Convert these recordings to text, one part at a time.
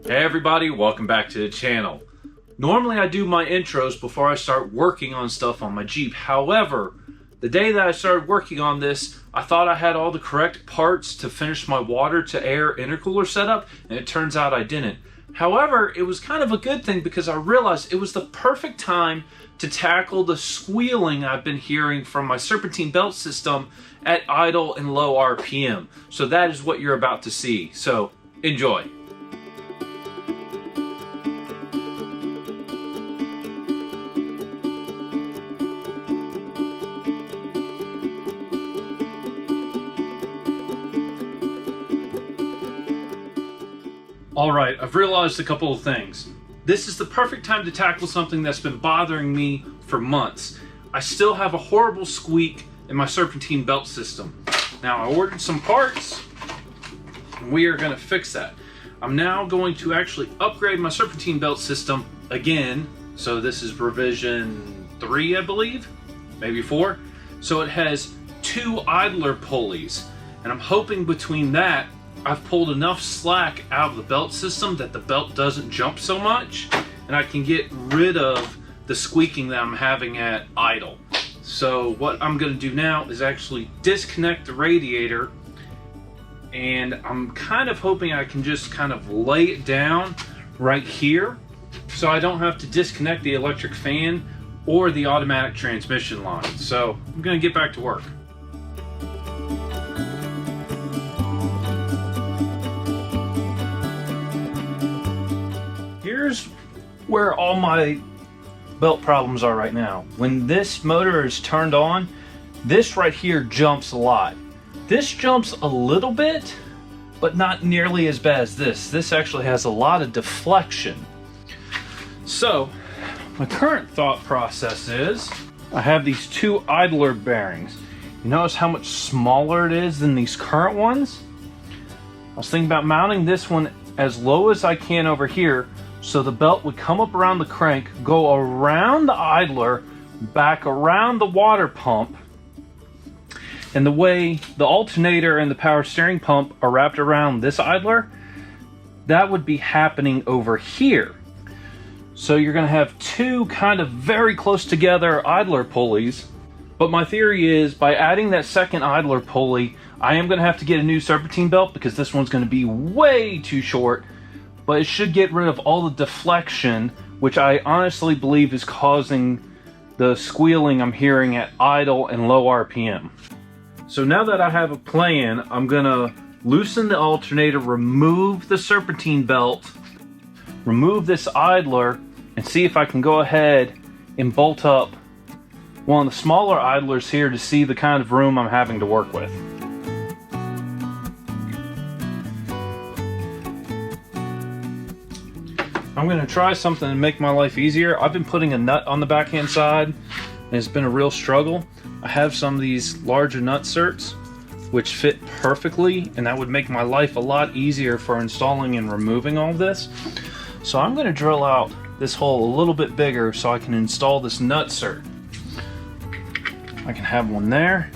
Hey everybody, welcome back to the channel. Normally I do my intros before I start working on stuff on my Jeep. However, the day that I started working on this, I thought I had all the correct parts to finish my water to air intercooler setup, and it turns out I didn't. However, it was kind of a good thing because I realized it was the perfect time to tackle the squealing I've been hearing from my serpentine belt system at idle and low RPM. So that is what you're about to see. So enjoy. Alright, I've realized a couple of things. This is the perfect time to tackle something that's been bothering me for months. I still have a horrible squeak in my serpentine belt system. Now I ordered some parts, and we are going to fix that. I'm now going to actually upgrade my serpentine belt system again. So this is revision 3, I believe, maybe 4. So it has 2 idler pulleys, and I'm hoping between that I've pulled enough slack out of the belt system that the belt doesn't jump so much, and I can get rid of the squeaking that I'm having at idle. So what I'm going to do now is actually disconnect the radiator, and I'm kind of hoping I can just kind of lay it down right here so I don't have to disconnect the electric fan or the automatic transmission line. So I'm going to get back to work. Here's where all my belt problems are right now. When this motor is turned on, this right here jumps a lot. This jumps a little bit, but not nearly as bad as this. This actually has a lot of deflection. So, my current thought process is, I have these 2 idler bearings. You notice how much smaller it is than these current ones? I was thinking about mounting this one as low as I can over here, so the belt would come up around the crank, go around the idler, back around the water pump, and the way the alternator and the power steering pump are wrapped around this idler, that would be happening over here. So you're going to have 2 kind of very close together idler pulleys, but my theory is by adding that second idler pulley, I am going to have to get a new serpentine belt because this one's going to be way too short. But it should get rid of all the deflection, which I honestly believe is causing the squealing I'm hearing at idle and low RPM. So now that I have a plan, I'm gonna loosen the alternator, remove the serpentine belt, remove this idler, and see if I can go ahead and bolt up one of the smaller idlers here to see the kind of room I'm having to work with. I'm going to try something to make my life easier. I've been putting a nut on the backhand side, and it's been a real struggle. I have some of these larger nut certs, which fit perfectly, and that would make my life a lot easier for installing and removing all this. So I'm going to drill out this hole a little bit bigger so I can install this nut cert. I can have one there.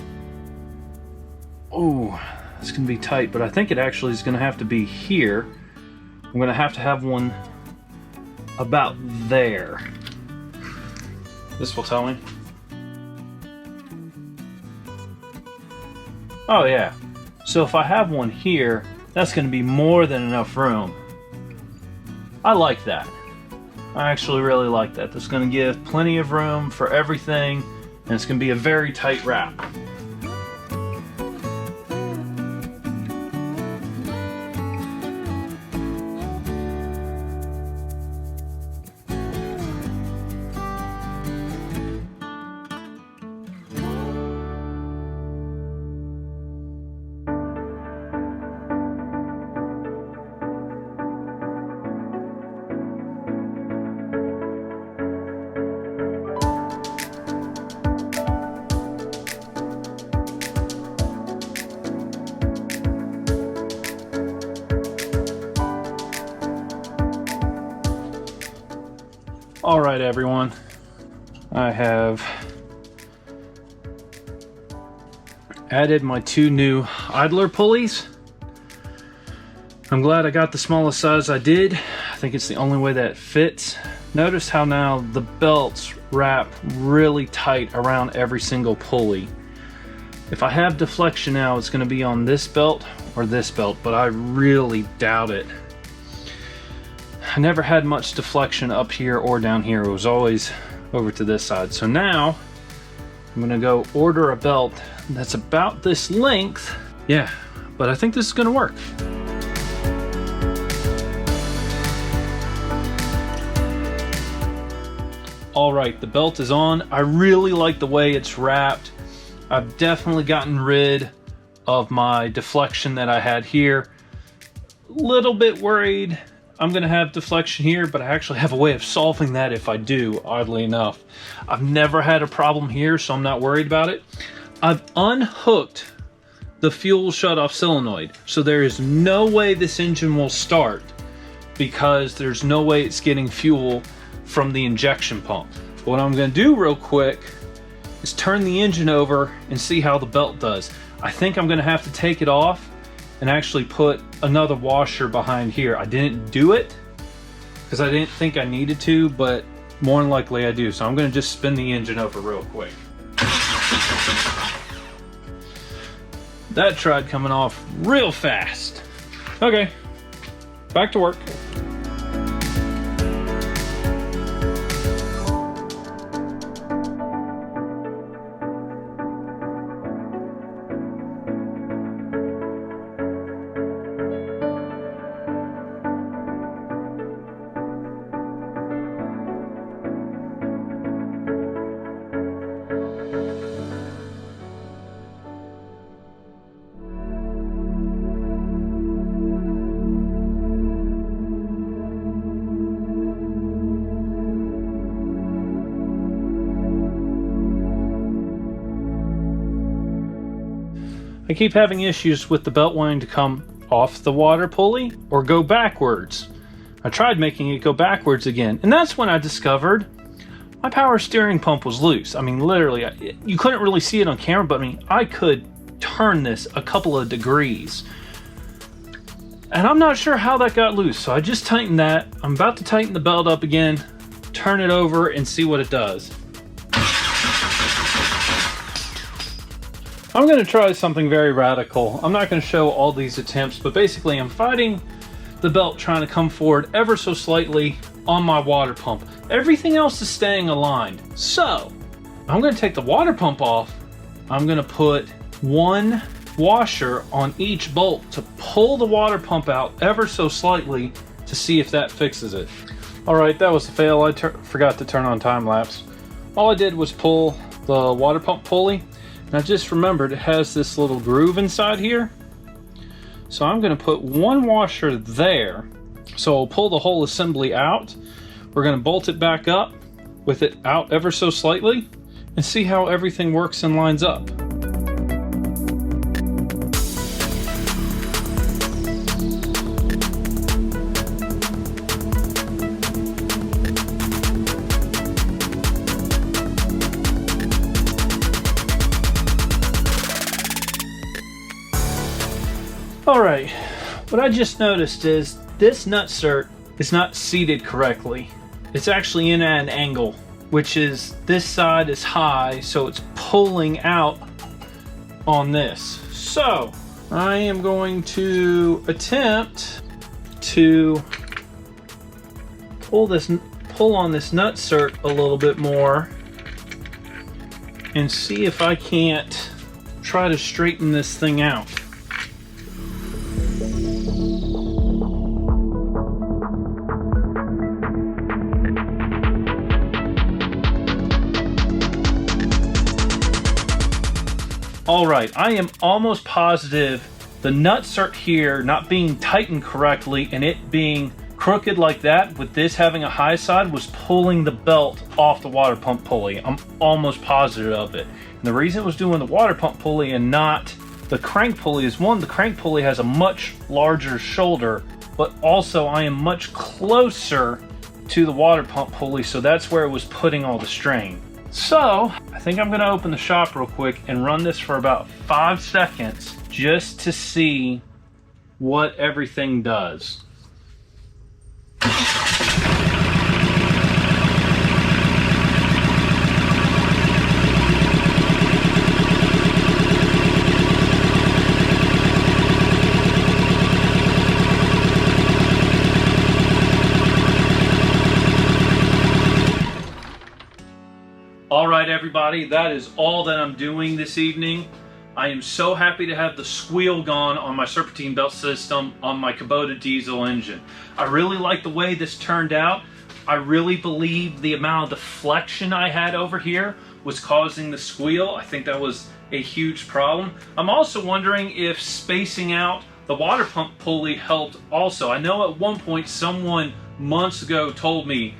Oh, it's going to be tight, but I think it actually is going to have to be here. I'm going to have one about there. This will tell me. Oh yeah. So if I have one here, that's going to be more than enough room. I like that. I actually really like that. That's going to give plenty of room for everything, and it's going to be a very tight wrap. Alright everyone, I have added my 2 new idler pulleys. I'm glad I got the smallest size I did. I think it's the only way that it fits. Notice how now the belts wrap really tight around every single pulley. If I have deflection now, it's going to be on this belt or this belt, but I really doubt it. I never had much deflection up here or down here. It was always over to this side. So now I'm going to go order a belt that's about this length. Yeah, but I think this is going to work. All right, the belt is on. I really like the way it's wrapped. I've definitely gotten rid of my deflection that I had here. Little bit worried I'm gonna have deflection here, but I actually have a way of solving that if I do, oddly enough. I've never had a problem here, so I'm not worried about it. I've unhooked the fuel shutoff solenoid, so there is no way this engine will start because there's no way it's getting fuel from the injection pump. What I'm going to do real quick is turn the engine over and see how the belt does. I think I'm going to have to take it off and actually put another washer behind here. I didn't do it because I didn't think I needed to, but more than likely I do. So I'm going to just spin the engine over real quick. That tried coming off real fast. Okay, back to work. I keep having issues with the belt wanting to come off the water pulley or go backwards. I tried making it go backwards again, and that's when I discovered my power steering pump was loose. I mean, literally, you couldn't really see it on camera, but I mean, I could turn this a couple of degrees. And I'm not sure how that got loose, so I just tightened that. I'm about to tighten the belt up again, turn it over, and see what it does. I'm going to try something very radical. I'm not going to show all these attempts, but basically I'm fighting the belt trying to come forward ever so slightly on my water pump. Everything else is staying aligned. So I'm going to take the water pump off. I'm going to put one washer on each bolt to pull the water pump out ever so slightly to see if that fixes it. All right, that was a fail. I forgot to turn on time lapse. All I did was pull the water pump pulley. And I just remembered it has this little groove inside here. So I'm going to put one washer there. So I'll pull the whole assembly out. We're going to bolt it back up with it out ever so slightly and see how everything works and lines up. Alright, what I just noticed is this nutsert is not seated correctly. It's actually in at an angle, which is this side is high, so it's pulling out on this. So I am going to attempt to pull on this nutsert a little bit more and see if I can't try to straighten this thing out. Alright, I am almost positive the nutsert here not being tightened correctly and it being crooked like that with this having a high side was pulling the belt off the water pump pulley. I'm almost positive of it. And the reason it was doing the water pump pulley and not the crank pulley is one, the crank pulley has a much larger shoulder, but also I am much closer to the water pump pulley, so that's where it was putting all the strain. So I think I'm going to open the shop real quick and run this for about 5 seconds just to see what everything does. All right, everybody, that is all that I'm doing this evening. I am so happy to have the squeal gone on my serpentine belt system on my Kubota diesel engine. I really like the way this turned out. I really believe the amount of deflection I had over here was causing the squeal. I think that was a huge problem. I'm also wondering if spacing out the water pump pulley helped also. I know at one point someone months ago told me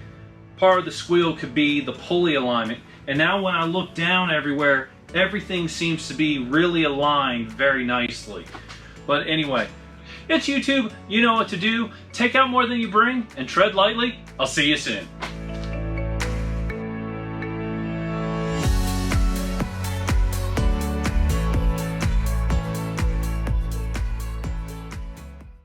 part of the squeal could be the pulley alignment. And now when I look down everywhere, everything seems to be really aligned very nicely. But anyway, it's YouTube. You know what to do. Take out more than you bring and tread lightly. I'll see you soon.